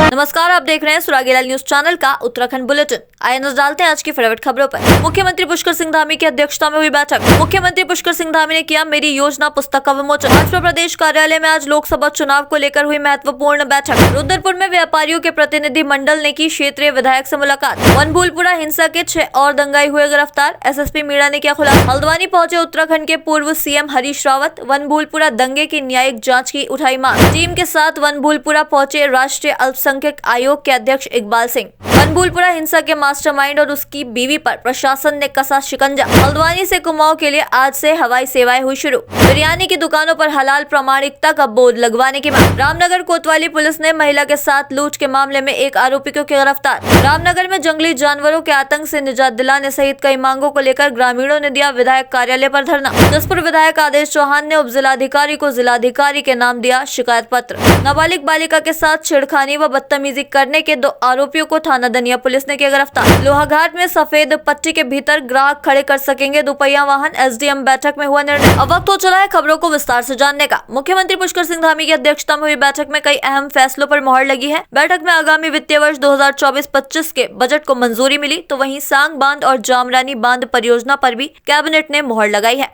नमस्कार, आप देख रहे हैं सुरागीलाल न्यूज चैनल का उत्तराखंड बुलेटिन। आइए नजर डालते हैं आज की फटाफट खबरों पर। मुख्यमंत्री पुष्कर सिंह धामी की अध्यक्षता में हुई बैठक। मुख्यमंत्री पुष्कर सिंह धामी ने किया मेरी योजना पुस्तक का विमोचन। भाजपा प्रदेश कार्यालय में आज लोकसभा चुनाव को लेकर हुई महत्वपूर्ण बैठक। रुद्रपुर में व्यापारियों के प्रतिनिधि मंडल ने की क्षेत्रीय विधायक से मुलाकात। वनभूलपुरा हिंसा के 6 और दंगाई हुए गिरफ्तार, एसएसपी मीणा ने किया खुलासा। हल्द्वानी पहुंचे उत्तराखंड के पूर्व सीएम हरीश रावत। वनभूलपुरा दंगे की न्यायिक जाँच की उठाई मांग। टीम के साथ वनभूलपुरा पहुंचे राष्ट्रीय अल्पसंख्यक आयोग के अध्यक्ष इकबाल सिंह। वनभूलपुरा हिंसा के मास्टरमाइंड और उसकी बीवी पर प्रशासन ने कसा शिकंजा। हल्द्वानी से कुमाऊं के लिए आज से हवाई सेवाएं हुई शुरू। बिरयानी की दुकानों पर हलाल प्रमाणिकता का बोर्ड लगवाने की मांग। रामनगर कोतवाली पुलिस ने महिला के साथ लूट के मामले में एक आरोपी को गिरफ्तार। रामनगर में जंगली जानवरों के आतंक से निजात दिलाने सहित कई मांगों को लेकर ग्रामीणों ने दिया विधायक कार्यालय पर धरना। जसपुर विधायक आदेश चौहान ने उप जिलाधिकारी को जिलाधिकारी के नाम दिया शिकायत पत्र। नाबालिग बालिका के साथ छेड़खानी व बदतमीजी करने के 2 आरोपियों को थाना दनिया पुलिस ने किया गिरफ्तार। लोहाघाट में सफेद पट्टी के भीतर ग्राहक खड़े कर सकेंगे दोपहिया वाहन, एसडीएम बैठक में हुआ निर्णय। अब वक्त हो चला है खबरों को विस्तार से जानने का। मुख्यमंत्री पुष्कर सिंह धामी की अध्यक्षता में हुई बैठक में कई अहम फैसलों पर मुहर लगी है। बैठक में आगामी वित्तीय वर्ष 2024-25 के बजट को मंजूरी मिली, तो वहीं सांग बांध और जामरानी बांध परियोजना पर भी कैबिनेट ने मुहर लगाई है।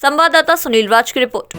संवाददाता सुनील राज की रिपोर्ट।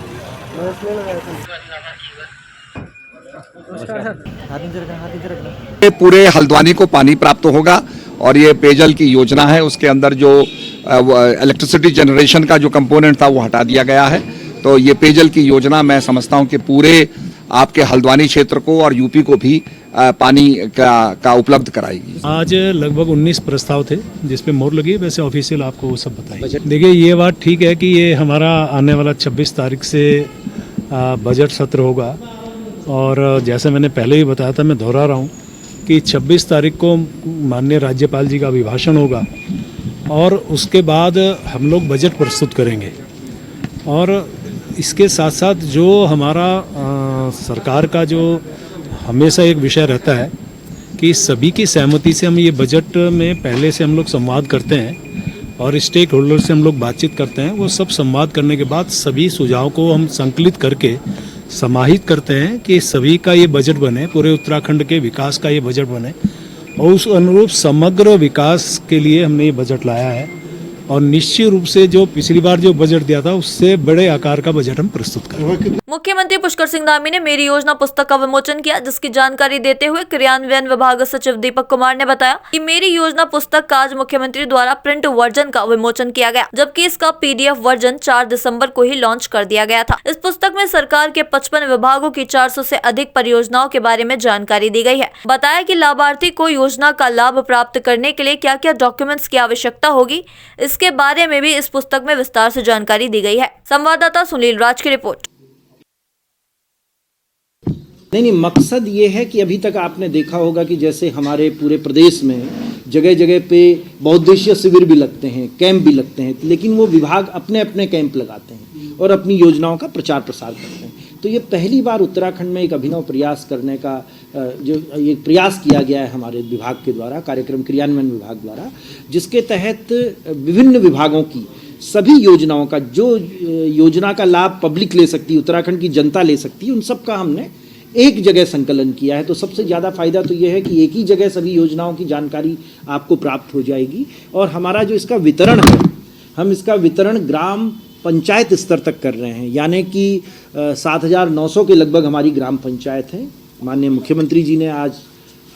पूरे हल्द्वानी को पानी प्राप्त होगा और ये पेयजल की योजना है, उसके अंदर जो इलेक्ट्रिसिटी जनरेशन का जो कंपोनेंट था वो हटा दिया गया है। तो ये पेयजल की योजना मैं समझता हूँ कि पूरे आपके हल्द्वानी क्षेत्र को और यूपी को भी पानी का उपलब्ध कराएगी। आज लगभग 19 प्रस्ताव थे जिस पे मोहर लगी। वैसे ऑफिशियल आपको वो सब बताएंगे। देखिए, ये बात ठीक है कि ये हमारा आने वाला 26 तारीख से बजट सत्र होगा और जैसे मैंने पहले ही बताया था, मैं दोहरा रहा हूँ कि 26 तारीख को माननीय राज्यपाल जी का अभिभाषण होगा और उसके बाद हम लोग बजट प्रस्तुत करेंगे। और इसके साथ साथ जो हमारा सरकार का जो हमेशा एक विषय रहता है कि सभी की सहमति से हम ये बजट में पहले से हम लोग संवाद करते हैं और स्टेक होल्डर से हम लोग बातचीत करते हैं। वो सब संवाद करने के बाद सभी सुझाव को हम संकलित करके समाहित करते हैं कि सभी का ये बजट बने, पूरे उत्तराखंड के विकास का ये बजट बने और उस अनुरूप समग्र विकास के लिए हमने ये बजट लाया है। और निश्चित रूप से जो पिछली बार जो बजट दिया था उससे बड़े आकार का बजट हम प्रस्तुत करेंगे। मुख्यमंत्री पुष्कर सिंह धामी ने मेरी योजना पुस्तक का विमोचन किया, जिसकी जानकारी देते हुए क्रियान्वयन विभाग सचिव दीपक कुमार ने बताया कि मेरी योजना पुस्तक का आज मुख्यमंत्री द्वारा प्रिंट वर्जन का विमोचन किया गया, जबकि इसका पीडीएफ वर्जन 4 दिसंबर को ही लॉन्च कर दिया गया था। इस पुस्तक में सरकार के 55 विभागों की 400 से अधिक परियोजनाओं के बारे में जानकारी दी गई है। बताया कि लाभार्थी को योजना का लाभ प्राप्त करने के लिए क्या क्या डॉक्यूमेंट्स की आवश्यकता होगी, इसके बारे में भी इस पुस्तक में विस्तार से जानकारी दी गई है। संवाददाता सुनील राज की रिपोर्ट। नहीं, मकसद ये है कि अभी तक आपने देखा होगा कि जैसे हमारे पूरे प्रदेश में जगह जगह पे बहुउद्देशीय शिविर भी लगते हैं, कैंप भी लगते हैं, लेकिन वो विभाग अपने अपने कैंप लगाते हैं और अपनी योजनाओं का प्रचार प्रसार करते हैं। तो ये पहली बार उत्तराखंड में एक अभिनव प्रयास करने का जो ये प्रयास किया गया है हमारे विभाग के द्वारा, कार्यक्रम क्रियान्वयन विभाग द्वारा, जिसके तहत विभिन्न विभागों की सभी योजनाओं का जो योजना का लाभ पब्लिक ले सकती है, उत्तराखंड की जनता ले सकती है, उन सब का हमने एक जगह संकलन किया है। तो सबसे ज़्यादा फायदा तो ये है कि एक ही जगह सभी योजनाओं की जानकारी आपको प्राप्त हो जाएगी। और हमारा जो इसका वितरण है, हम इसका वितरण ग्राम पंचायत स्तर तक कर रहे हैं, यानी कि 7,900 के लगभग हमारी ग्राम पंचायत है। माननीय मुख्यमंत्री जी ने आज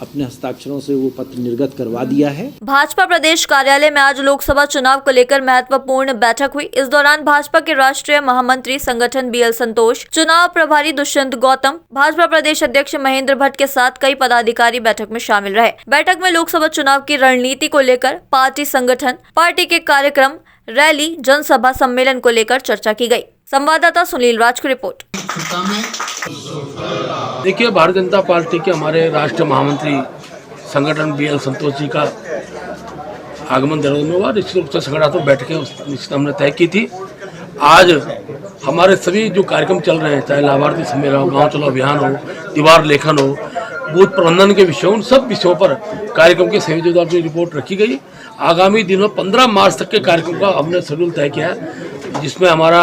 अपने हस्ताक्षरों से वो पत्र निर्गत करवा दिया है। भाजपा प्रदेश कार्यालय में आज लोकसभा चुनाव को लेकर महत्वपूर्ण बैठक हुई। इस दौरान भाजपा के राष्ट्रीय महामंत्री संगठन बीएल संतोष, चुनाव प्रभारी दुष्यंत गौतम, भाजपा प्रदेश अध्यक्ष महेंद्र भट्ट के साथ कई पदाधिकारी बैठक में शामिल रहे। बैठक में लोकसभा चुनाव की रणनीति को लेकर पार्टी संगठन, पार्टी के कार्यक्रम, रैली, जनसभा, सम्मेलन को लेकर चर्चा की गई। संवाददाता सुनील राज की रिपोर्ट। देखिए, भारतीय जनता पार्टी के हमारे राष्ट्रीय महामंत्री संगठन बीएल संतोष जी का आगमन देहरादून में हुआ। निश्चित रूप से संगठनात्मक बैठकें निश्चित हमने तय की थी। आज हमारे सभी जो कार्यक्रम चल रहे हैं, चाहे लाभार्थी सम्मेलन हो, गाँव चलो अभियान हो, दीवार लेखन हो, बूथ प्रबंधन के विषयों, उन सब विषयों पर कार्यक्रम के संयोजक द्वारा जो रिपोर्ट रखी गई। आगामी दिनों 15 मार्च तक के कार्यक्रम का हमने शेड्यूल तय किया है, जिसमें हमारा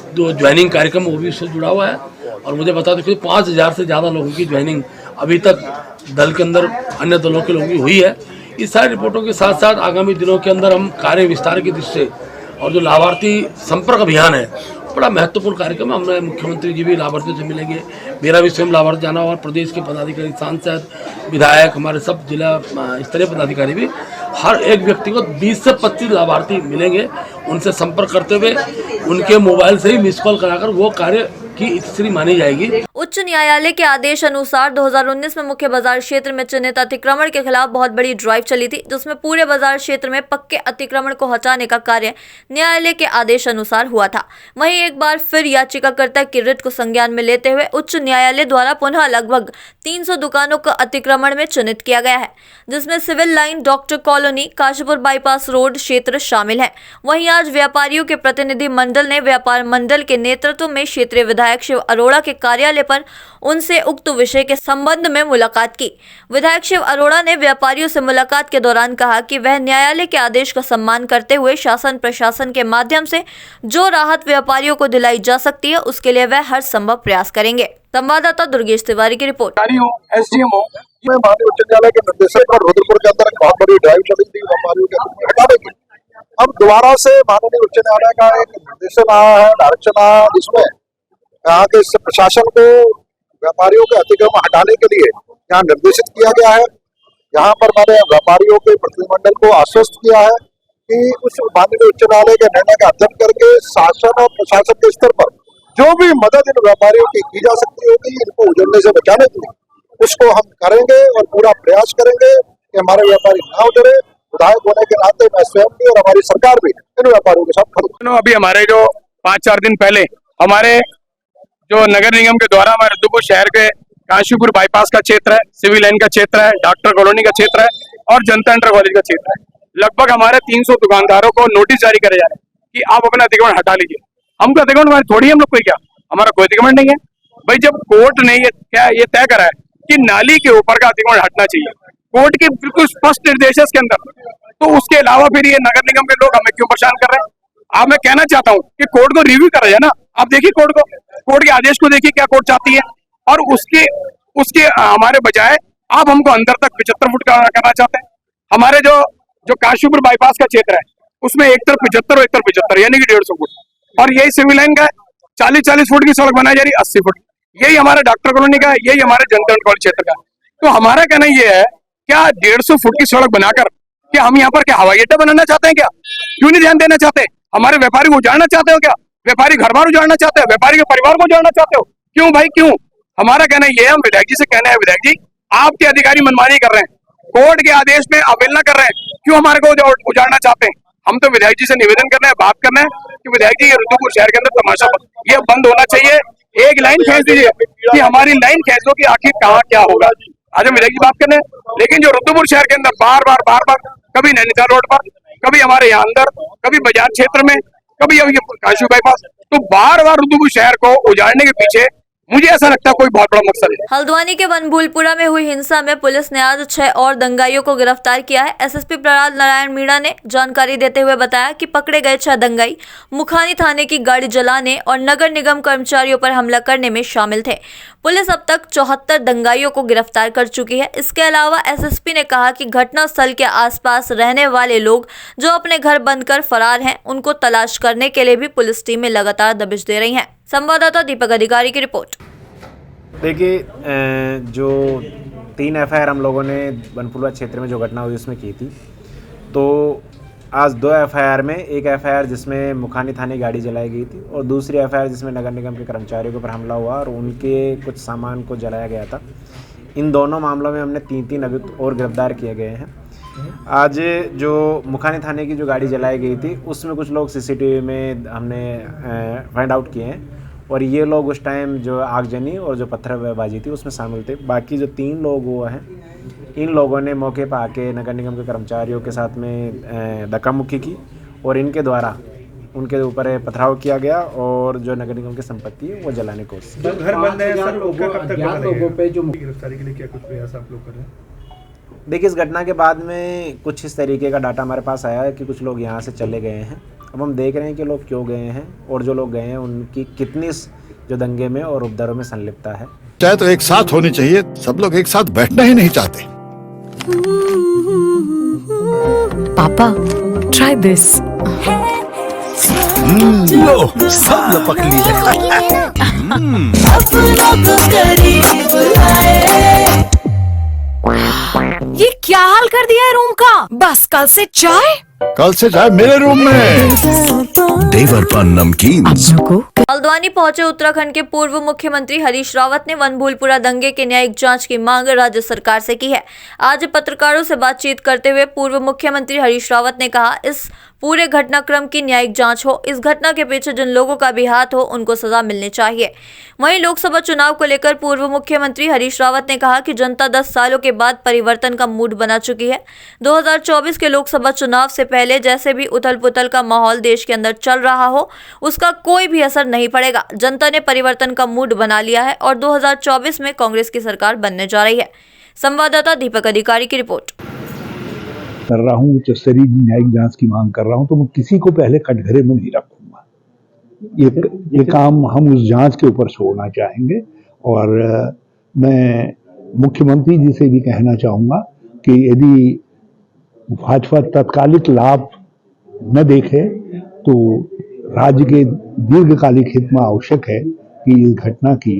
जो ज्वाइनिंग कार्यक्रम वो भी उससे जुड़ा हुआ है। और मुझे बता दें कि 5,000 से ज़्यादा लोगों की ज्वाइनिंग अभी तक दल के अंदर अन्य दलों के लोगों की हुई है। इस सारी रिपोर्टों के साथ साथ आगामी दिनों के अंदर हम कार्य विस्तार की दृष्टि से और जो लाभार्थी संपर्क अभियान है, बड़ा महत्वपूर्ण कार्यक्रम है। हमें मुख्यमंत्री जी भी लाभार्थियों से मिलेंगे, मेरा भी स्वयं लाभार्थी जाना और प्रदेश के पदाधिकारी, सांसद, विधायक, हमारे सब जिला स्तरीय पदाधिकारी भी, हर एक व्यक्ति को 20 से 25 लाभार्थी मिलेंगे। उनसे संपर्क करते हुए उनके मोबाइल से ही मिस कॉल कराकर वो कार्य की इतिश्री मानी जाएगी। उच्च न्यायालय के आदेश अनुसार 2019 में मुख्य बाजार क्षेत्र में चिन्हित अतिक्रमण के खिलाफ बहुत बड़ी ड्राइव चली थी, जिसमें पूरे बाजार क्षेत्र में पक्के अतिक्रमण को हटाने का कार्य न्यायालय के आदेश अनुसार हुआ था। वहीं एक बार फिर याचिकाकर्ता की रिट को संज्ञान में लेते हुए उच्च न्यायालय द्वारा पुनः लगभग 300 दुकानों को अतिक्रमण में चिन्हित किया गया है, जिसमें civil line, doctor colony, Kashipur bypass road क्षेत्र शामिल है। वहीं आज व्यापारियों के प्रतिनिधि मंडल ने व्यापार मंडल के नेतृत्व में क्षेत्रीय विधायक शिव अरोड़ा के कार्यालय पर उनसे उक्त विषय के संबंध में मुलाकात की। विधायक शिव अरोड़ा ने व्यापारियों से मुलाकात के दौरान कहा कि वह न्यायालय के आदेश का सम्मान करते हुए शासन प्रशासन के माध्यम से जो राहत व्यापारियों को दिलाई जा सकती है, उसके लिए वह हर संभव प्रयास करेंगे। संवाददाता दुर्गेश तिवारी की रिपोर्ट। एसडीएमओ में माननीय उच्च न्यायालय के निर्देशन पर रुद्रपुर के अंदर एक बहुत बड़ी ड्राइव चली थी व्यापारियों के हटाने की। अब दोबारा से माननीय उच्च न्यायालय का एक निर्देशन आया है, डायरेक्शन आया है, जिसमें यहाँ के प्रशासन को व्यापारियों के अतिक्रमण हटाने के लिए यहाँ निर्देशित किया गया है। यहाँ पर मैंने व्यापारियों के प्रतिनिधिमंडल को आश्वस्त किया है कि उस माननीय उच्च न्यायालय के निर्णय का अध्ययन करके शासन और प्रशासन के स्तर पर जो भी मदद इन व्यापारियों की जा सकती होगी, इनको उजड़ने से बचाने के लिए, उसको हम करेंगे और पूरा प्रयास करेंगे कि हमारे व्यापारी ना उजड़े। विधायक होने के नाते मैं स्वयं भी और हमारी सरकार भी इन व्यापारियों के साथ खड़ी। अभी हमारे जो 5-4 दिन पहले हमारे जो नगर निगम के द्वारा हमारे रुद्रपुर शहर के काशीपुर बाईपास का क्षेत्र है, सिविल लाइन का क्षेत्र है, डॉक्टर कॉलोनी का क्षेत्र है और जनता इंटर कॉलेज का क्षेत्र है, लगभग हमारे 300 दुकानदारों को नोटिस जारी करे जा रहे हैं कि आप अपना अतिक्रमण हटा लीजिए। हमको अतिक्रमण हमारी थोड़ी, हम लोग कोई क्या, हमारा कोई अतिक्रमण नहीं है भाई। जब कोर्ट ने ये तय करा है कि नाली के ऊपर का अतिक्रमण हटना चाहिए, कोर्ट के बिल्कुल स्पष्ट निर्देश है इसके अंदर, तो उसके अलावा फिर ये नगर निगम के लोग हमें क्यों परेशान कर रहे हैं? अब मैं कहना चाहता हूँ कि कोर्ट को रिव्यू करा जाए ना। आप देखिए कोर्ट के आदेश को देखिए, क्या कोर्ट चाहती है, और उसके हमारे बजाय आप हमको अंदर तक 75 फुट करना चाहते हैं। हमारे जो काशीपुर बाईपास का क्षेत्र है उसमें एक तरफ 75 और एक तरफ 75 यानी कि 150 फुट, और यही सिविल लाइन का 40-40 फुट की सड़क बनाई जा रही है, 80 फुट, यही हमारे डॉक्टर कॉलोनी का, यही हमारे जनता कॉलेज क्षेत्र का। तो हमारा कहना ये है, क्या 150 फुट की सड़क बनाकर क्या हम यहाँ पर क्या हवाई अड्डा बनाना चाहते हैं? क्या क्यों नहीं ध्यान देना चाहते? हमारे व्यापारी को उजाड़ना चाहते हो क्या? व्यापारी घर बार उजाड़ना चाहते हो? व्यापारी के परिवार को उजाड़ना चाहते हो? क्यों भाई क्यों? हमारा कहना ये है, हम विधायक जी से कहना है, विधायक जी आपके अधिकारी मनमानी कर रहे हैं, कोर्ट के आदेश में अवहेलना कर रहे हैं, क्यों हमारे को उजाड़ना चाहते हैं? हम तो विधायक जी से निवेदन करना है, बात करना है कि विधायक जी ये रुद्रपुर शहर के अंदर तमाशा ये बंद होना चाहिए। एक लाइन खींच दीजिए कि हमारी लाइन खींच दो कि आखिर कहाँ क्या होगा। आज हम विधायक जी बात करने, लेकिन जो रुद्रपुर शहर के अंदर बार बार कभी नैनीताल रोड पर, कभी हमारे यहाँ अंदर, कभी बाजार क्षेत्र में, कभी अभी काशी बाईपास, तो बार रुद्रपुर शहर को उजाड़ने के पीछे मुझे ऐसा लगता है कोई बहुत बड़ा मकसद है। हल्द्वानी के वनभूलपुरा में हुई हिंसा में पुलिस ने आज 6 और दंगाइयों को गिरफ्तार किया है। एसएसपी प्रहलाद नारायण मीणा ने जानकारी देते हुए बताया कि पकड़े गए 6 दंगाई मुखानी थाने की गाड़ी जलाने और नगर निगम कर्मचारियों पर हमला करने में शामिल थे। पुलिस अब तक 74 दंगाइयों को गिरफ्तार कर चुकी है। इसके अलावा एसएसपी ने कहा कि घटनास्थल के आसपास रहने वाले लोग जो अपने घर बंद कर फरार हैं, उनको तलाश करने के लिए भी पुलिस टीमें लगातार दबिश दे रही हैं। संवाददाता दीपक अधिकारी की रिपोर्ट। देखिए, जो 3 एफआईआर हम लोगों ने वनभूलपुरा क्षेत्र में जो घटना हुई उसमें की थी, तो आज 2 एफआईआर में, एक एफआईआर जिसमें मुखानी थाने गाड़ी जलाई गई थी और दूसरी एफआईआर जिसमें नगर निगम के कर्मचारियों के ऊपर हमला हुआ और उनके कुछ सामान को जलाया गया था। इन दोनों मामलों में हमने 3 अभियुक्त और गिरफ्तार किए गए हैं। आज जो मुखानी थाने की जो गाड़ी जलाई गई थी उसमें कुछ लोग सीसीटीवी में हमने फाइंड आउट किए हैं और ये लोग उस टाइम जो आगजनी और जो पत्थरबाजी थी उसमें शामिल थे। बाकी जो 3 लोग वो हैं, इन लोगों ने मौके पर आके नगर निगम के कर्मचारियों के साथ में धक्का मुक्की की और इनके द्वारा उनके ऊपर पथराव किया गया और जो नगर निगम की संपत्ति है वो जलाने की कोशिश। घर बंद है सर, उसका कब तक लोगों पे जो गिरफ्तारी के लिए क्या कुछ प्रयास आप लोग कर रहे हैं? देखिए, इस घटना के बाद में कुछ इस तरीके का डाटा हमारे पास आया है कि कुछ लोग यहाँ से चले गए हैं। अब हम देख रहे हैं कि लोग क्यों गए हैं और जो लोग गए हैं उनकी कितनी जो दंगे में और उपद्रव में संलिप्तता है। चाहे तो एक साथ होनी चाहिए, सब लोग एक साथ बैठना ही नहीं चाहते। पापा, try this. लो, सब लपक लिए। ये क्या हाल कर दिया है रूम का? बस कल से चाय कल से चाहे मेरे रूम में। देवर पान नमकीन। हल्द्वानी पहुंचे उत्तराखंड के पूर्व मुख्यमंत्री हरीश रावत ने वन भूलपुरा दंगे की न्यायिक जांच की मांग राज्य सरकार से की है। आज पत्रकारों से बातचीत करते हुए पूर्व मुख्यमंत्री हरीश रावत ने कहा, इस पूरे घटनाक्रम की न्यायिक जांच हो, इस घटना के पीछे जिन लोगों का भी हाथ हो उनको सजा मिलनी चाहिए। वहीं लोकसभा चुनाव को लेकर पूर्व मुख्यमंत्री हरीश रावत ने कहा कि जनता 10 सालों के बाद परिवर्तन का मूड बना चुकी है। 2024 के लोकसभा चुनाव से पहले जैसे भी उथल पुथल का माहौल देश के अंदर चल रहा हो, उसका कोई भी असर नहीं पड़ेगा। जनता ने परिवर्तन का मूड बना लिया है और 2024 में कांग्रेस की सरकार बनने जा रही है। संवाददाता दीपक अधिकारी की रिपोर्ट। कर रहा हूँ, उच्च स्तरीय न्यायिक जांच की मांग कर रहा हूँ, तो मैं किसी को पहले कटघरे में नहीं रखूंगा। ये काम हम उस जांच के ऊपर छोड़ना चाहेंगे। और मैं मुख्यमंत्री जी से भी कहना चाहूंगा कि यदि भाजपा तत्कालिक लाभ न देखे तो राज्य के दीर्घकालिक हित में आवश्यक है कि इस घटना की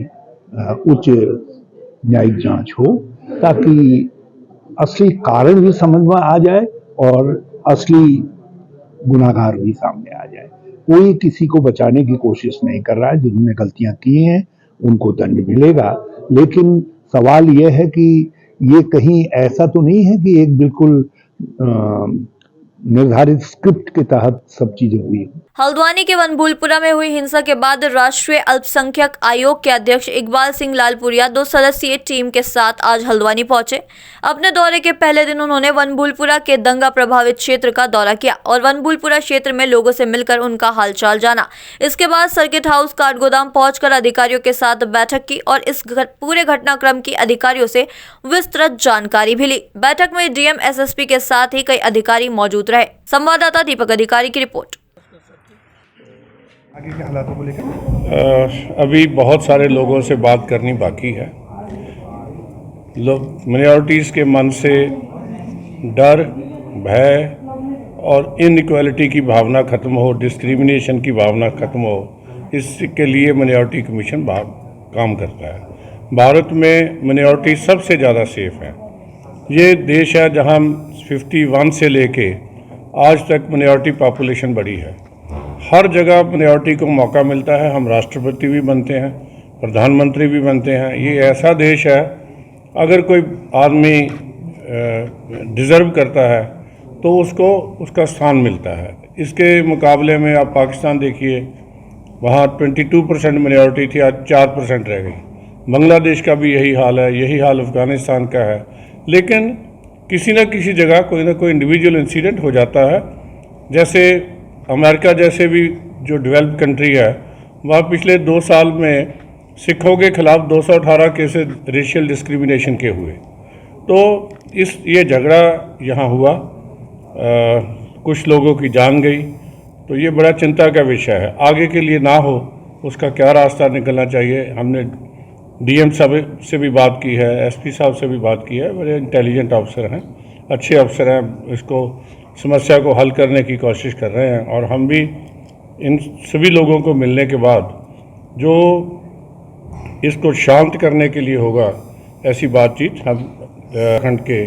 उच्च न्यायिक जांच हो, ताकि असली कारण भी समझ में आ जाए और असली गुनाहगार भी सामने आ जाए। कोई किसी को बचाने की कोशिश नहीं कर रहा है। जिन्होंने गलतियां की हैं उनको दंड मिलेगा, लेकिन सवाल यह है कि ये कहीं ऐसा तो नहीं है कि एक बिल्कुल निर्धारित स्क्रिप्ट के तहत सब चीजें हुई। हल्द्वानी के वन भूलपुरा में हुई हिंसा के बाद राष्ट्रीय अल्पसंख्यक आयोग के अध्यक्ष इकबाल सिंह लालपुरिया 2 सदस्यीय टीम के साथ आज हल्द्वानी पहुंचे। अपने दौरे के पहले दिन उन्होंने वन भूलपुरा के दंगा प्रभावित क्षेत्र का दौरा किया और वन भूलपुरा क्षेत्र में लोगों से मिलकर उनका हालचाल जाना। इसके बाद सर्किट हाउस काठगोदाम पहुंचकर अधिकारियों के साथ बैठक की और इस पूरे घटनाक्रम की अधिकारियों से विस्तृत जानकारी भी ली। बैठक में डीएम, एसएसपी के साथ ही कई अधिकारी मौजूद रहे। संवाददाता दीपक अधिकारी की रिपोर्ट। आगे के हालातों को लेकर अभी बहुत सारे लोगों से बात करनी बाकी है। लोग मिनॉरिटीज़ के मन से डर, भय और इनइक्वालिटी की भावना खत्म हो, डिस्क्रिमिनेशन की भावना खत्म हो, इसके लिए मिनॉरिटी कमीशन काम करता है। भारत में मिनॉरिटी सबसे ज़्यादा सेफ है। ये देश है जहां 51 से लेके आज तक मिनॉरिटी पॉपुलेशन बढ़ी है। हर जगह मिनॉरिटी को मौका मिलता है। हम राष्ट्रपति भी बनते हैं, प्रधानमंत्री भी बनते हैं। ये ऐसा देश है, अगर कोई आदमी डिज़र्व करता है तो उसको उसका स्थान मिलता है। इसके मुकाबले में आप पाकिस्तान देखिए, वहाँ 22% मिनॉरिटी थी, आज 4% रह गई। बांग्लादेश का भी यही हाल है, यही हाल अफ़गानिस्तान का है। लेकिन किसी न किसी जगह कोई ना कोई इंडिविजुअल इंसिडेंट हो जाता है। जैसे अमेरिका जैसे भी जो डेवलप्ड कंट्री है, वहाँ पिछले 2 साल में सिखों के खिलाफ 218 केसेस रेशियल डिस्क्रिमिनेशन के हुए। तो ये झगड़ा यहाँ हुआ, कुछ लोगों की जान गई, तो ये बड़ा चिंता का विषय है। आगे के लिए ना हो, उसका क्या रास्ता निकलना चाहिए। हमने डीएम साहब से भी बात की है, एसपी साहब से भी बात की है। बड़े इंटेलिजेंट अफसर हैं, अच्छे अफसर हैं, इसको समस्या को हल करने की कोशिश कर रहे हैं। और हम भी इन सभी लोगों को मिलने के बाद जो इसको शांत करने के लिए होगा, ऐसी बातचीत हम उत्तराखंड के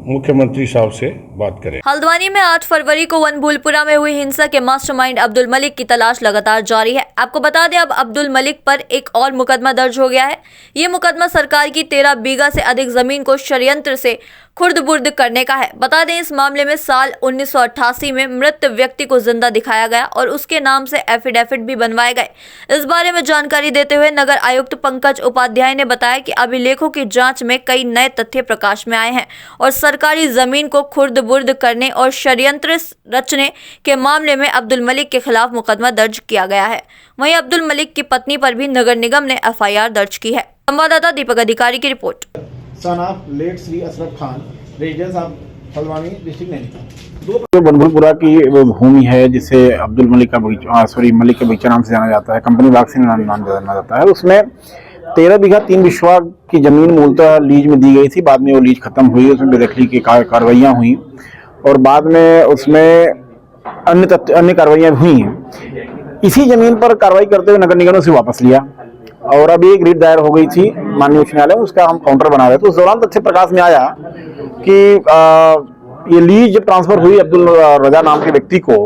मुख्यमंत्री साहब से बात करें। हल्द्वानी में 8 फरवरी को वन भूलपुरा में हुई हिंसा के मास्टरमाइंड अब्दुल मलिक की तलाश लगातार जारी है। आपको बता दें, अब अब्दुल मलिक पर एक और मुकदमा दर्ज हो गया है। ये मुकदमा सरकार की 13 बीघा से अधिक जमीन को षड्यंत्र से खुर्द-बुर्द करने का है। बता दें, इस मामले में साल 1988 में मृत व्यक्ति को जिंदा दिखाया गया और उसके नाम से एफिडेविट भी बनवाए गए। इस बारे में जानकारी देते हुए नगर आयुक्त पंकज उपाध्याय ने बताया कि अभिलेखों की जांच में कई नए तथ्य प्रकाश में आए हैं और सरकारी जमीन को खुर्द-बुर्द करने और षड्यंत्र रचने के मामले में अब्दुल मलिक के खिलाफ मुकदमा दर्ज किया गया है। वहीं अब्दुल मलिक की पत्नी पर भी नगर निगम ने एफआईआर दर्ज की है। संवाददाता दीपक अधिकारी की report. Son of late Sri Ashraf Khan, residence of Halwani, district Nainital. जो बनभुलपुरा की वो भूमि है जिसे अब्दुल मलिक का बगीचा मलिक के बगीचा नाम से जाना जाता है, कंपनी बाग से नाम जाना जाता है, उसमें 13 बीघा 3 बिस्वा की जमीन मूलतः लीज में दी गई थी। बाद में वो लीज खत्म हुई, उसमें बेदखली की कार्रवाइयाँ हुई और बाद में उसमें अन्य कार्रवाइयाँ हुई। इसी जमीन पर कार्रवाई करते हुए नगर निगम ने उसे वापस लिया और अभी एक रिट दायर हो गई थी माननीय उच्च न्यायालय में, उसका हम काउंटर बना रहे थे। उस दौरान तथ्य प्रकाश में आया कि ये लीज जब ट्रांसफर हुई अब्दुल रजा नाम के व्यक्ति को,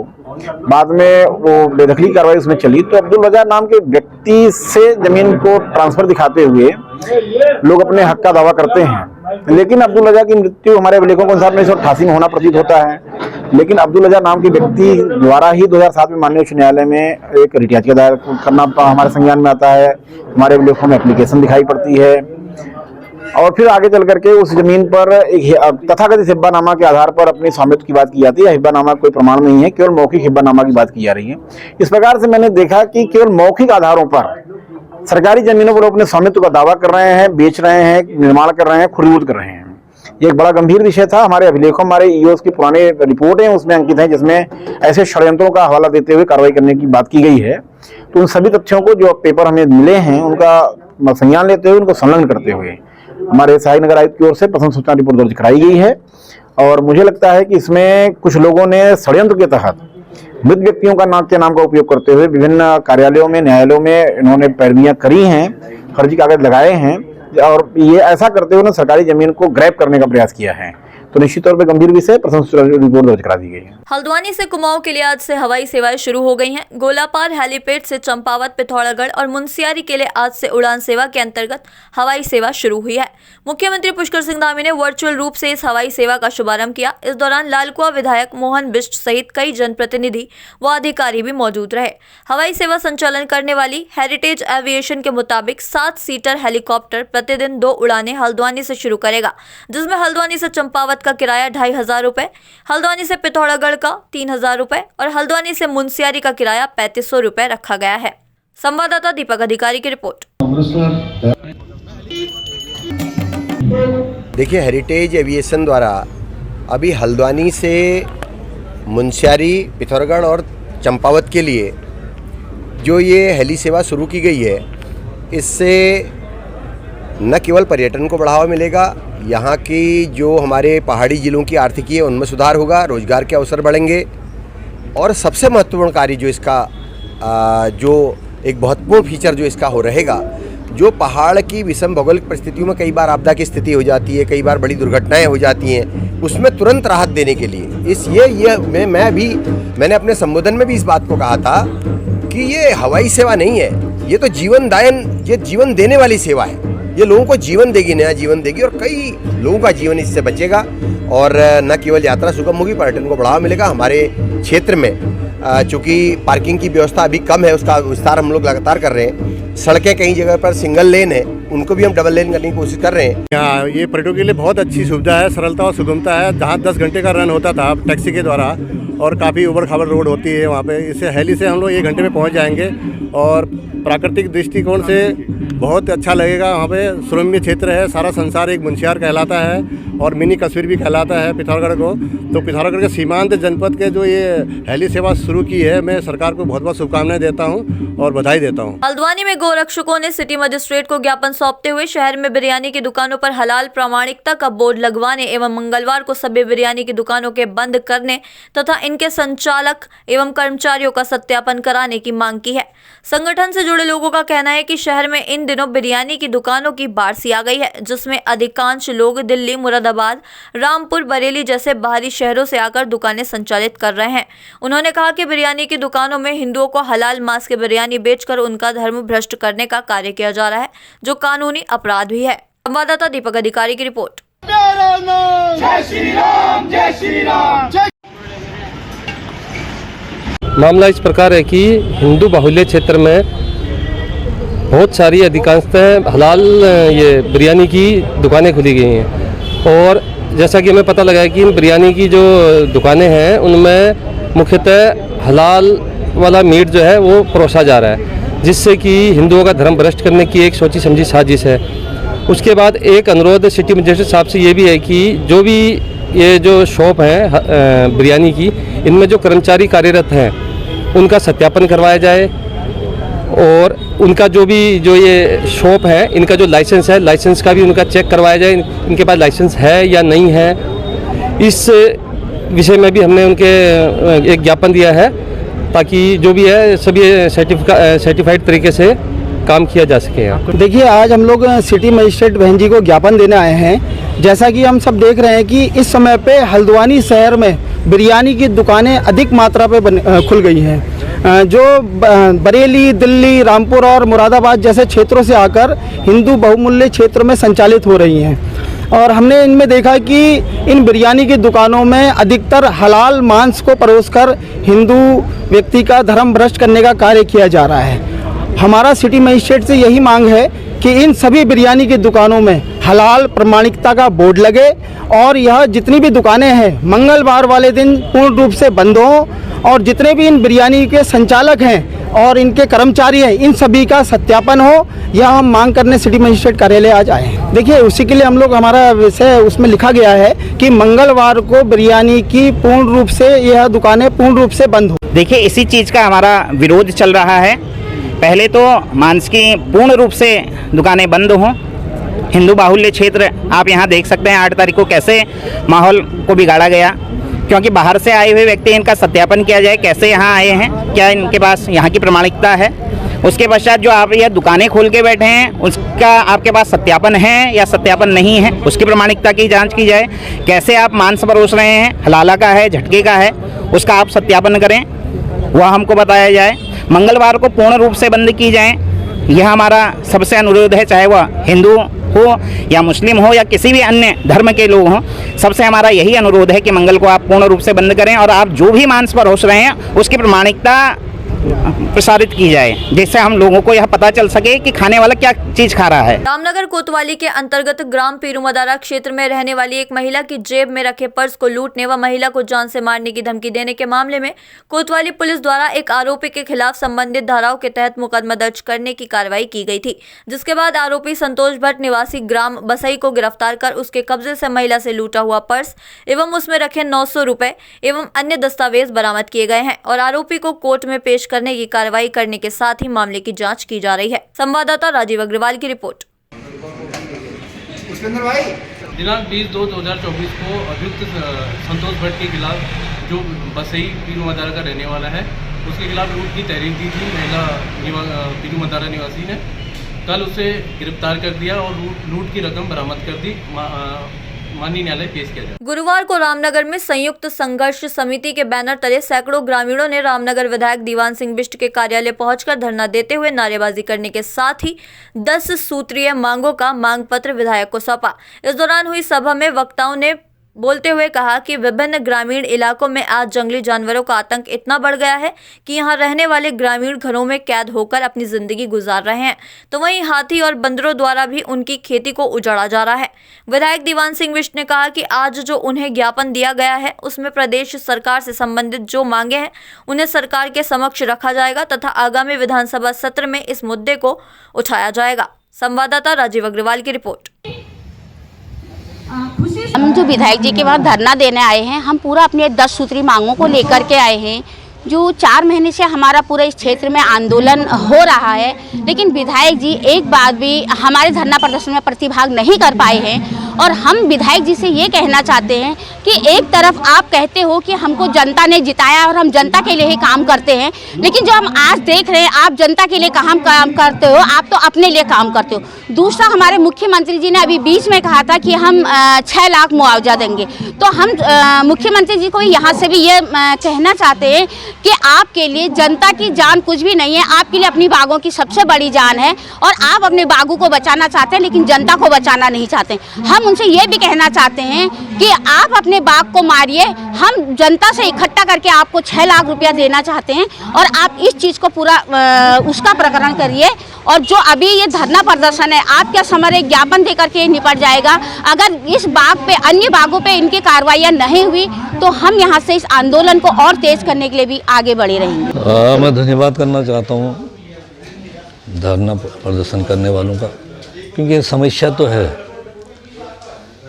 बाद में वो बेदखली कार्रवाई उसमें चली, तो अब्दुल रजा नाम के व्यक्ति से जमीन को ट्रांसफर दिखाते हुए लोग अपने हक का दावा करते हैं। लेकिन अब्दुल रजा की मृत्यु हमारे अभिलेखों के अनुसार 1988 में होना प्रतीत होता है, लेकिन अब्दुल रजा नाम के व्यक्ति द्वारा ही 2007 में माननीय उच्च न्यायालय में एक रिट याचिका दायर करना हमारे संज्ञान में आता है। हमारे अभिलेखों में एप्लीकेशन दिखाई पड़ती है और फिर आगे चल करके उस जमीन पर एक तथाकथित हिब्बानामा के आधार पर अपने स्वामित्व की बात की जाती है। हिब्बानामा कोई प्रमाण नहीं है, केवल मौखिक हिब्बानामा की बात की जा रही है। इस प्रकार से मैंने देखा कि केवल मौखिक आधारों पर सरकारी जमीनों पर अपने स्वामित्व का दावा कर रहे हैं, बेच रहे हैं, निर्माण कर रहे हैं, खुर्द कर रहे हैं। ये एक बड़ा गंभीर विषय था। हमारे अभिलेखों, हमारे ईओस की पुराने रिपोर्ट हैं उसमें अंकित हैं, जिसमें ऐसे षड्यंत्रों का हवाला देते हुए कार्रवाई करने की बात की गई है। तो उन सभी तथ्यों को जो पेपर हमें मिले हैं उनका संज्ञान लेते हुए, उनको संलग्न करते हुए हमारे सहायक नगर आयुक्त की ओर से प्रथम सूचना रिपोर्ट दर्ज कराई गई है। और मुझे लगता है कि इसमें कुछ लोगों ने षड्यंत्र के तहत मृत व्यक्तियों का नाम का उपयोग करते हुए विभिन्न कार्यालयों में, न्यायालयों में इन्होंने पैरवियां करी हैं, फर्जी कागज लगाए हैं और ये ऐसा करते हुए सरकारी जमीन को ग्रैब करने का प्रयास किया है। तो निश्चित तौर पर गंभीर विषय, प्रथम सूचना रिपोर्ट दर्ज करा दी गई है। हल्द्वानी से कुमाऊं के लिए आज से हवाई सेवाएं शुरू हो गई हैं। गोलापार हेलीपैड से चंपावत, पिथौरागढ़ और मुनस्यारी के लिए आज से उड़ान सेवा के अंतर्गत हवाई सेवा शुरू हुई है। मुख्यमंत्री पुष्कर सिंह धामी ने वर्चुअल रूप से इस हवाई सेवा का शुभारंभ किया। इस दौरान लालकुआ विधायक मोहन बिष्ट सहित कई जनप्रतिनिधि व अधिकारी भी मौजूद रहे। हवाई सेवा संचालन करने वाली हेरिटेज एविएशन के मुताबिक 7 सीटर हेलीकॉप्टर प्रतिदिन 2 उड़ानें हल्द्वानी से शुरू करेगा, जिसमें हल्द्वानी से चंपावत का किराया 2500 रुपए, हल्द्वानी से पिथौरागढ़ का 3000 रुपए और हल्द्वानी से मुनस्यारी का किराया 3500 रुपए रखा गया है। संवाददाता दीपक अधिकारी की रिपोर्ट। देखिए, हेरिटेज एविएशन द्वारा अभी हल्द्वानी से मुनस्यारी, पिथौरागढ़ और चंपावत के लिए जो ये हेली सेवा शुरू की गई है, इससे न केवल पर्यटन को बढ़ावा मिलेगा, यहाँ की जो हमारे पहाड़ी जिलों की आर्थिकी है उनमें सुधार होगा, रोजगार के अवसर बढ़ेंगे और सबसे महत्वपूर्ण कार्य जो इसका जो एक महत्वपूर्ण फीचर जो इसका हो रहेगा, जो पहाड़ की विषम भौगोलिक परिस्थितियों में कई बार आपदा की स्थिति हो जाती है, कई बार बड़ी दुर्घटनाएं हो जाती हैं, उसमें तुरंत राहत देने के लिए मैंने अपने संबोधन में भी इस बात को कहा था कि ये हवाई सेवा नहीं है, ये तो ये जीवन देने वाली सेवा है। ये लोगों को जीवन देगी, नया जीवन देगी और कई लोगों का जीवन इससे बचेगा और न केवल यात्रा सुगम होगी, पर्यटन को बढ़ावा मिलेगा। हमारे क्षेत्र में चूँकि पार्किंग की व्यवस्था अभी कम है, उसका विस्तार हम लोग लगातार कर रहे हैं। सड़कें कई जगह पर सिंगल लेन है, उनको भी हम डबल लेन करने की कोशिश कर रहे हैं। यहाँ ये पर्यटकों के लिए बहुत अच्छी सुविधा है, सरलता और सुगमता है। जहाँ 10 घंटे का रन होता था टैक्सी के द्वारा और काफ़ी उबड़ खाबड़ रोड होती है वहाँ पे, इससे हेली से हम लोग 1 घंटे में पहुँच जाएंगे और प्राकृतिक दृष्टिकोण से बहुत अच्छा लगेगा। वहाँ पे सुरम्य क्षेत्र है, सारा संसार एक मुनस्यार कहलाता है और मिनी कश्मीर भी कहलाता है पिथौरागढ़ को। तो पिथौरागढ़ के सीमांत जनपद के जो ये हेली सेवा शुरू की है, मैं सरकार को बहुत बहुत शुभकामनाएं देता हूँ और बधाई देता हूँ। हल्द्वानी में गोरक्षकों ने सिटी मजिस्ट्रेट को ज्ञापन सौंपते हुए शहर में बिरयानी की दुकानों पर हलाल प्रामाणिकता का बोर्ड लगवाने एवं मंगलवार को सभी बिरयानी की दुकानों के बंद करने तथा इनके संचालक एवं कर्मचारियों का सत्यापन कराने की मांग की है। संगठन से जुड़े लोगों का कहना है कि शहर में इन दिनों बिरयानी की दुकानों की बाढ़ आ गई है, जिसमें अधिकांश लोग दिल्ली, मुरादाबाद, रामपुर, बरेली जैसे बाहरी शहरों से आकर दुकानें संचालित कर रहे हैं। उन्होंने कहा कि बिरयानी की दुकानों में हिंदुओं को हलाल मांस के बिरयानी बेचकर उनका धर्म भ्रष्ट करने का कार्य किया जा रहा है, जो कानूनी अपराध भी है। संवाददाता दीपक अधिकारी की रिपोर्ट। जय श्री राम, जय श्री राम। मामला इस प्रकार है कि हिंदू बाहुल्य क्षेत्र में बहुत सारी अधिकांशतः हलाल ये बिरयानी की दुकानें खुली गई हैं और जैसा कि हमें पता लगा है कि इन बिरयानी की जो दुकानें हैं उनमें मुख्यतः हलाल वाला मीट जो है वो परोसा जा रहा है, जिससे कि हिंदुओं का धर्म भ्रष्ट करने की एक सोची समझी साजिश है। उसके बाद एक अनुरोध सिटी मजिस्ट्रेट साहब से ये भी है कि जो भी ये जो शॉप है बिरयानी की, इनमें जो कर्मचारी कार्यरत हैं उनका सत्यापन करवाया जाए और उनका जो ये शॉप है, इनका जो लाइसेंस है, लाइसेंस का भी उनका चेक करवाया जाए, इनके पास लाइसेंस है या नहीं है। इस विषय में भी हमने उनके एक ज्ञापन दिया है ताकि जो भी है सभी सर्टिफाइड तरीके से काम किया जा सके। देखिए, आज हम लोग सिटी मजिस्ट्रेट बहन जी को ज्ञापन देने आए हैं। जैसा कि हम सब देख रहे हैं कि इस समय पे हल्द्वानी शहर में बिरयानी की दुकानें अधिक मात्रा पे खुल गई हैं, जो बरेली, दिल्ली, रामपुर और मुरादाबाद जैसे क्षेत्रों से आकर हिंदू बहुमूल्य क्षेत्र में संचालित हो रही हैं। और हमने इनमें देखा कि इन बिरयानी की दुकानों में अधिकतर हलाल मांस को परोसकर हिंदू व्यक्ति का धर्म भ्रष्ट करने का कार्य किया जा रहा है। हमारा सिटी मजिस्ट्रेट से यही मांग है कि इन सभी बिरयानी की दुकानों में हलाल प्रमाणिकता का बोर्ड लगे और यह जितनी भी दुकानें हैं मंगलवार वाले दिन पूर्ण रूप से बंद हों और जितने भी इन बिरयानी के संचालक हैं और इनके कर्मचारी हैं, इन सभी का सत्यापन हो। यह हम मांग करने सिटी मजिस्ट्रेट कार्यालय आज आए हैं। देखिए, उसी के लिए हम लोग, हमारा विषय उसमें लिखा गया है कि मंगलवार को बिरयानी की पूर्ण रूप से यह दुकानें पूर्ण रूप से बंद हो। देखिए, इसी चीज़ का हमारा विरोध चल रहा है। पहले तो मांस की पूर्ण रूप से दुकानें बंद हों। हिंदू बाहुल्य क्षेत्र आप यहाँ देख सकते हैं 8 तारीख को कैसे माहौल को बिगाड़ा गया, क्योंकि बाहर से आए हुए व्यक्ति, इनका सत्यापन किया जाए कैसे यहाँ आए हैं, क्या इनके पास यहाँ की प्रमाणिकता है। उसके पश्चात जो आप यह दुकानें खोल के बैठे हैं उसका आपके पास सत्यापन है या सत्यापन नहीं है, उसकी प्रमाणिकता की जांच की जाए। कैसे आप मांस परोस रहे हैं, हलाला का है, झटके का है, उसका आप सत्यापन करें, वह हमको बताया जाए। मंगलवार को पूर्ण रूप से बंद की जाए, यह हमारा सबसे अनुरोध है, चाहे वह हिंदू हो या मुस्लिम हो या किसी भी अन्य धर्म के लोग हों। सबसे हमारा यही अनुरोध है कि मंगल को आप पूर्ण रूप से बंद करें और आप जो भी मांस परोस रहे हैं उसकी प्रमाणिकता प्रसारित की जाए, जिससे हम लोगों को यह पता चल सके कि खाने वाला क्या चीज खा रहा है। रामनगर कोतवाली के अंतर्गत ग्राम पीरूमदारा क्षेत्र में रहने वाली एक महिला की जेब में रखे पर्स को लूटने व महिला को जान से मारने की धमकी देने के मामले में कोतवाली पुलिस द्वारा एक आरोपी के खिलाफ संबंधित धाराओं के तहत मुकदमा दर्ज करने की कार्रवाई की गई थी, जिसके बाद आरोपी संतोष भट्ट निवासी ग्राम बसई को गिरफ्तार कर उसके कब्जे से महिला से लूटा हुआ पर्स एवं उसमें रखे 900 रुपए एवं अन्य दस्तावेज बरामद किए गए हैं और आरोपी को कोर्ट में पेश करने की कार्रवाई करने के साथ ही मामले की जांच की जा रही है। संवाददाता राजीव अग्रवाल की रिपोर्ट। दिनांक 20/2/2024 को अभियुक्त संतोष भट्ट के खिलाफ, जो बसई पीरूमदारा का रहने वाला है, उसके खिलाफ लूट की तहरीर दी थी महिला पीरूमदारा निवासी ने। कल उसे गिरफ्तार कर दिया और लूट की रकम बरामद कर दी, माननीय न्यायालय पेश किया जाए। गुरुवार को रामनगर में संयुक्त संघर्ष समिति के बैनर तले सैकड़ों ग्रामीणों ने रामनगर विधायक दीवान सिंह बिष्ट के कार्यालय पहुंचकर धरना देते हुए नारेबाजी करने के साथ ही 10 सूत्रीय मांगों का मांग पत्र विधायक को सौंपा। इस दौरान हुई सभा में वक्ताओं ने बोलते हुए कहा कि विभिन्न ग्रामीण इलाकों में आज जंगली जानवरों का आतंक इतना बढ़ गया है कि यहां रहने वाले ग्रामीण घरों में कैद होकर अपनी जिंदगी गुजार रहे हैं, तो वहीं हाथी और बंदरों द्वारा भी उनकी खेती को उजाड़ा जा रहा है। विधायक दीवान सिंह बिष्ट ने कहा कि आज जो उन्हें ज्ञापन दिया गया है उसमें प्रदेश सरकार से संबंधित जो मांगे हैं उन्हें सरकार के समक्ष रखा जाएगा तथा आगामी विधानसभा सत्र में इस मुद्दे को उठाया जाएगा। संवाददाता राजीव अग्रवाल की रिपोर्ट। हम जो विधायक जी के वहाँ धरना देने आए हैं, हम पूरा अपने 10 सूत्री मांगों को लेकर के आए हैं। जो 4 महीने से हमारा पूरे इस क्षेत्र में आंदोलन हो रहा है, लेकिन विधायक जी एक बार भी हमारे धरना प्रदर्शन में प्रतिभाग नहीं कर पाए हैं। और हम विधायक जी से ये कहना चाहते हैं कि एक तरफ आप कहते हो कि हमको जनता ने जिताया और हम जनता के लिए ही काम करते हैं, लेकिन जो हम आज देख रहे हैं आप जनता के लिए काम करते हो, आप तो अपने लिए काम करते हो। दूसरा, हमारे मुख्यमंत्री जी ने अभी बीच में कहा था कि हम 6 लाख मुआवजा देंगे, तो हम मुख्यमंत्री जी को यहाँ से भी ये कहना चाहते हैं कि आपके लिए जनता की जान कुछ भी नहीं है, आपके लिए अपनी बागों की सबसे बड़ी जान है और आप अपने बागों को बचाना चाहते हैं लेकिन जनता को बचाना नहीं चाहते। हम उनसे ये भी कहना चाहते हैं कि आप अपने बाग को मारिए, हम जनता से इकट्ठा करके आपको 6 लाख रुपया देना चाहते हैं और आप इस चीज़ को पूरा उसका प्रकरण करिए। और जो अभी ये धरना प्रदर्शन है, आप क्या समझ रहे ज्ञापन देकर के निपट जाएगा? अगर इस बाग पे, अन्य बागों पे इनकी कार्रवाइयाँ नहीं हुई तो हम यहाँ से इस आंदोलन को और तेज करने के लिए भी आगे बढ़े रहेंगे। मैं धन्यवाद करना चाहता हूँ धरना प्रदर्शन करने वालों का, क्योंकि समस्या तो है,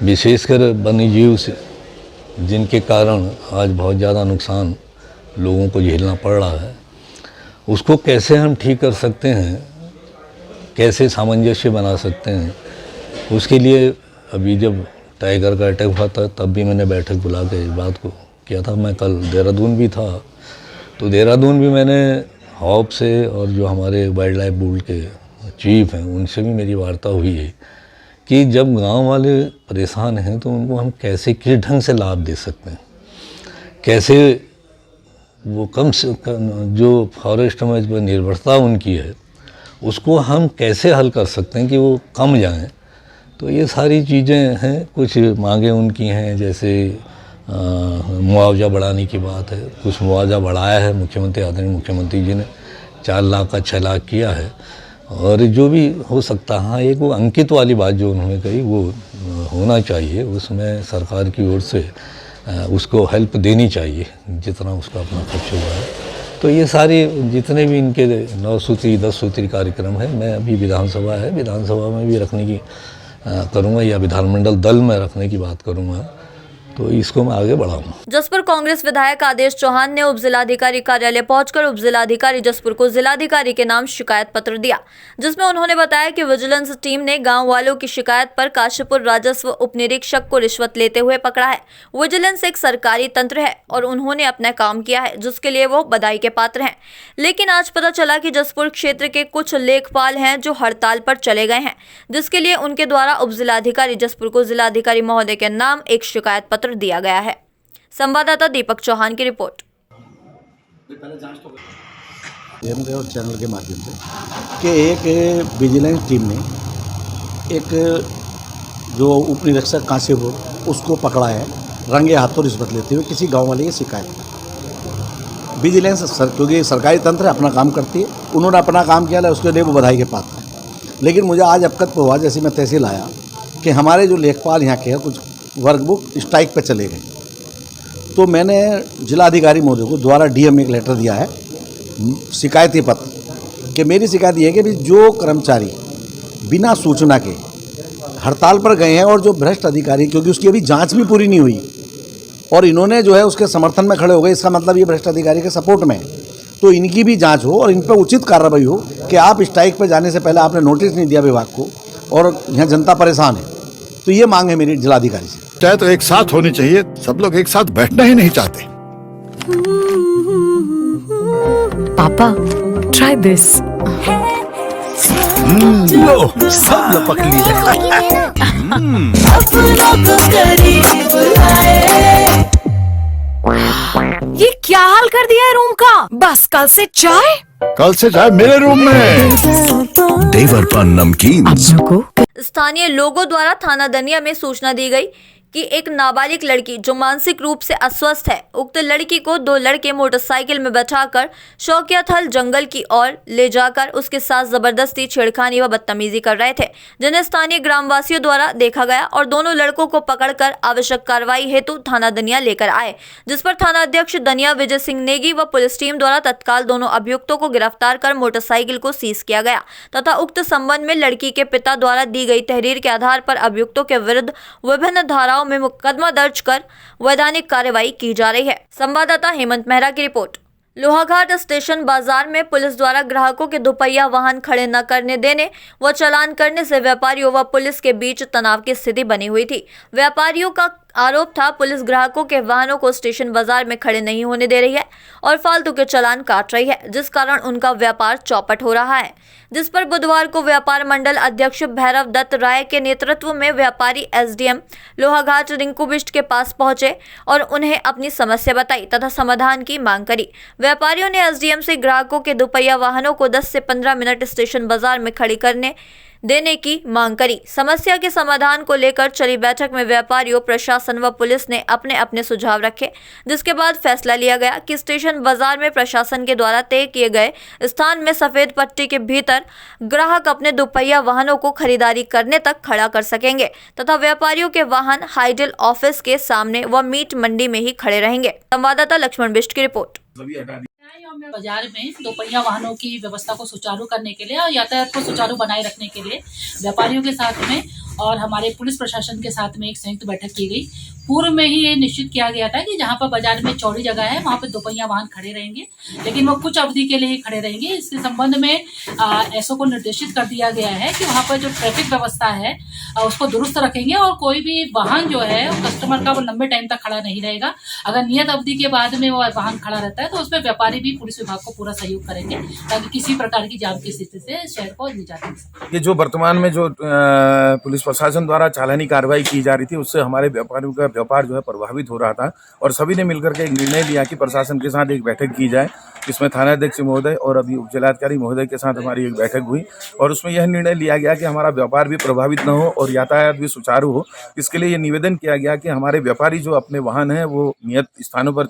विशेषकर वन्यजीव से जिनके कारण आज बहुत ज़्यादा नुकसान लोगों को झेलना पड़ रहा है, उसको कैसे हम ठीक कर सकते हैं, कैसे सामंजस्य बना सकते हैं, उसके लिए अभी जब टाइगर का अटैक हुआ था तब भी मैंने बैठक बुला के इस बात को किया था। मैं कल देहरादून भी था, तो देहरादून भी मैंने हॉप से और जो हमारे वाइल्ड लाइफ बोर्ड के चीफ हैं उनसे भी मेरी वार्ता हुई है कि जब गांव वाले परेशान हैं तो उनको हम कैसे किस ढंग से लाभ दे सकते हैं, कैसे वो कम से कम जो फॉरेस्ट में जो निर्भरता उनकी है उसको हम कैसे हल कर सकते हैं कि वो कम जाएं। तो ये सारी चीज़ें हैं, कुछ मांगे उनकी हैं, जैसे मुआवजा बढ़ाने की बात है। कुछ मुआवजा बढ़ाया है मुख्यमंत्री, आदरणीय मुख्यमंत्री जी ने 4 लाख का 6 लाख किया है, और जो भी हो सकता है। हाँ, एक वो अंकित वाली बात जो उन्होंने कही वो होना चाहिए, उसमें सरकार की ओर से उसको हेल्प देनी चाहिए जितना उसका अपना खर्च हुआ है। तो ये सारे जितने भी इनके 9 सूत्री 10 सूत्री कार्यक्रम है, मैं अभी विधानसभा है, विधानसभा में भी रखने की करूँगा या विधानमंडल दल में रखने की बात करूँगा, तो इसको मैं आगे बढ़ाऊंगा। जसपुर कांग्रेस विधायक आदेश चौहान ने उप जिलाधिकारी कार्यालय पहुंचकर उप जिलाधिकारी जसपुर को जिलाधिकारी के नाम शिकायत पत्र दिया, जिसमें उन्होंने बताया कि विजिलेंस टीम ने गांव वालों की शिकायत पर काशीपुर राजस्व उप निरीक्षक को रिश्वत लेते हुए पकड़ा है। विजिलेंस एक सरकारी तंत्र है और उन्होंने अपना काम किया है, जिसके लिए वो बधाई के पात्र हैं। लेकिन आज पता चला कि जसपुर क्षेत्र के कुछ लेखपाल हैं जो हड़ताल पर चले गए हैं, जिसके लिए उनके द्वारा उप जिलाधिकारी जसपुर को जिलाधिकारी महोदय के नाम एक शिकायत पत्र दिया गया है। संवाददाता दीपक चौहान की रिपोर्ट। चैनल के माध्यम से कि एक विजिलेंस टीम ने एक जो उप निरीक्षक काशीपुर उसको पकड़ा है रंगे हाथों रिश्वत लेते हुए किसी गांव वाले की शिकायत। विजिलेंस क्योंकि सरकारी तंत्र है, अपना काम करती है, उन्होंने अपना काम किया है, उसके लिए वो बधाई के पात्र हैं। लेकिन मुझे आज अवगत हुआ जैसे मैं तहसील आया कि हमारे जो लेखपाल यहाँ के हैं कुछ वर्कबुक स्ट्राइक पे चले गए, तो मैंने जिलाधिकारी महोदय को द्वारा डीएम एक लेटर दिया है, शिकायती पत्र, कि मेरी शिकायत ये है कि भी जो कर्मचारी बिना सूचना के हड़ताल पर गए हैं और जो भ्रष्ट अधिकारी, क्योंकि उसकी अभी जांच भी पूरी नहीं हुई और इन्होंने जो है उसके समर्थन में खड़े हो गए, इसका मतलब ये भ्रष्ट अधिकारी के सपोर्ट में, तो इनकी भी जाँच हो और इन पर उचित कार्रवाई हो कि आप स्ट्राइक पर जाने से पहले आपने नोटिस नहीं दिया विभाग को और यहाँ जनता परेशान है। तो ये मांग है मेरी जिलाधिकारी से। चाहे तो एक साथ होनी चाहिए, सब लोग एक साथ बैठना ही नहीं चाहते। पापा ट्राई दिस। लो सब लपक लिए। ये क्या हाल कर दिया है रूम का? बस कल से चाय मेरे रूम में। देवर पान नमकीन। स्थानीय लोगों द्वारा थाना दनिया में सूचना दी गई कि एक नाबालिग लड़की जो मानसिक रूप से अस्वस्थ है, उक्त लड़की को 2 लड़के मोटरसाइकिल में बैठाकर शौकियाथल जंगल की ओर ले जाकर उसके साथ जबरदस्ती छेड़खानी व बदतमीजी कर रहे थे, जिन्हें स्थानीय ग्रामवासियों द्वारा देखा गया और दोनों लड़कों को पकड़कर आवश्यक कार्रवाई हेतु थाना दनिया लेकर आए, जिस पर थाना अध्यक्ष दनिया विजय सिंह नेगी व पुलिस टीम द्वारा तत्काल दोनों अभियुक्तों को गिरफ्तार कर मोटरसाइकिल को सीज किया गया तथा उक्त संबंध में लड़की के पिता द्वारा दी गई तहरीर के आधार पर अभियुक्तों के विरुद्ध विभिन्न धाराओं में मुकदमा दर्ज कर वैधानिक कार्रवाई की जा रही है। संवाददाता हेमंत मेहरा की रिपोर्ट। लोहाघाट स्टेशन बाजार में पुलिस द्वारा ग्राहकों के दोपहिया वाहन खड़े न करने देने व चालान करने से व्यापारियों व पुलिस के बीच तनाव की स्थिति बनी हुई थी। व्यापारियों का आरोप था पुलिस ग्राहकों के वाहनों को स्टेशन बाजार में खड़े नहीं होने दे रही है और फालतू के चालान काट रही है, जिस कारण उनका व्यापार चौपट हो रहा है। जिस पर बुधवार को व्यापार मंडल अध्यक्ष भैरव दत्त राय के नेतृत्व में व्यापारी एसडीएम लोहाघाट रिंकू बिष्ट के पास पहुंचे और उन्हें अपनी समस्या बताई तथा समाधान की मांग करी। व्यापारियों ने एसडीएम से ग्राहकों के दोपहिया वाहनों को 10 से 15 मिनट स्टेशन बाजार में खड़ी करने देने की मांग करी। समस्या के समाधान को लेकर चली बैठक में व्यापारियों, प्रशासन व पुलिस ने अपने अपने सुझाव रखे, जिसके बाद फैसला लिया गया कि स्टेशन बाजार में प्रशासन के द्वारा तय किए गए स्थान में सफेद पट्टी के भीतर ग्राहक अपने दोपहिया वाहनों को खरीदारी करने तक खड़ा कर सकेंगे तथा व्यापारियों के वाहन हाइडल ऑफिस के सामने व मीट मंडी में ही खड़े रहेंगे। संवाददाता लक्ष्मण बिष्ट की रिपोर्ट। बाजार में दोपहिया वाहनों की व्यवस्था को सुचारू करने के लिए और यातायात को सुचारू बनाए रखने के लिए व्यापारियों के साथ में और हमारे पुलिस प्रशासन के साथ में एक संयुक्त बैठक की गई। पूर्व में ही ये निश्चित किया गया था कि जहाँ पर बाजार में चौड़ी जगह है वहाँ पर दोपहिया वाहन खड़े रहेंगे, लेकिन वो कुछ अवधि के लिए ही खड़े रहेंगे। इसके संबंध में एसओ को निर्देशित कर दिया गया है कि वहाँ पर जो ट्रैफिक व्यवस्था है उसको दुरुस्त रखेंगे और कोई भी वाहन जो है कस्टमर का वो लंबे टाइम तक खड़ा नहीं रहेगा। अगर नियत अवधि के बाद में वो वाहन खड़ा रहता है तो उसमें व्यापारी भी पुलिस विभाग को पूरा सहयोग करेंगे ताकि किसी प्रकार की जाम की स्थिति से शहर को निजात मिल सके। ये जो वर्तमान में जो पुलिस प्रशासन द्वारा चालानी कार्रवाई की जा रही थी उससे हमारे व्यापारियों का व्यापार जो है प्रभावित हो रहा था और सभी ने मिलकर के एक निर्णय लिया कि प्रशासन के साथ एक बैठक की जाए। इसमें थानाध्यक्ष महोदय और अभी उपजिलाधिकारी महोदय के साथ हमारी एक बैठक हुई और उसमें यह निर्णय लिया गया कि हमारा व्यापार भी प्रभावित न हो और यातायात भी सुचारू हो। इसके लिए ये निवेदन किया गया कि हमारे व्यापारी जो अपने वाहन हैं वो नियत स्थानों पर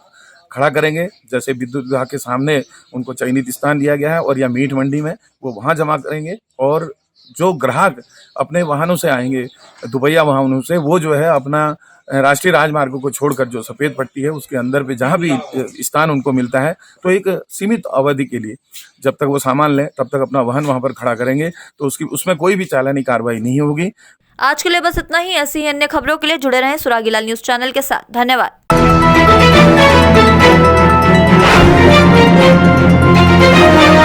खड़ा करेंगे, जैसे विद्युत विभाग के सामने उनको चयनित स्थान दिया गया है और या मीट मंडी में वो वहाँ जमा करेंगे। और जो ग्राहक अपने वाहनों से आएंगे, दुपहिया वाहनों से, वो जो है अपना राष्ट्रीय राजमार्गों को छोड़कर जो सफ़ेद पट्टी है उसके अंदर पे जहाँ भी स्थान उनको मिलता है तो एक सीमित अवधि के लिए जब तक वो सामान लें तब तक अपना वाहन वहाँ पर खड़ा करेंगे, तो उसमें कोई भी चालानी कार्रवाई नहीं होगी। आज के लिए बस इतना ही। ऐसी ही अन्य खबरों के लिए जुड़े रहें सुरागीलाल न्यूज चैनल के साथ। धन्यवाद।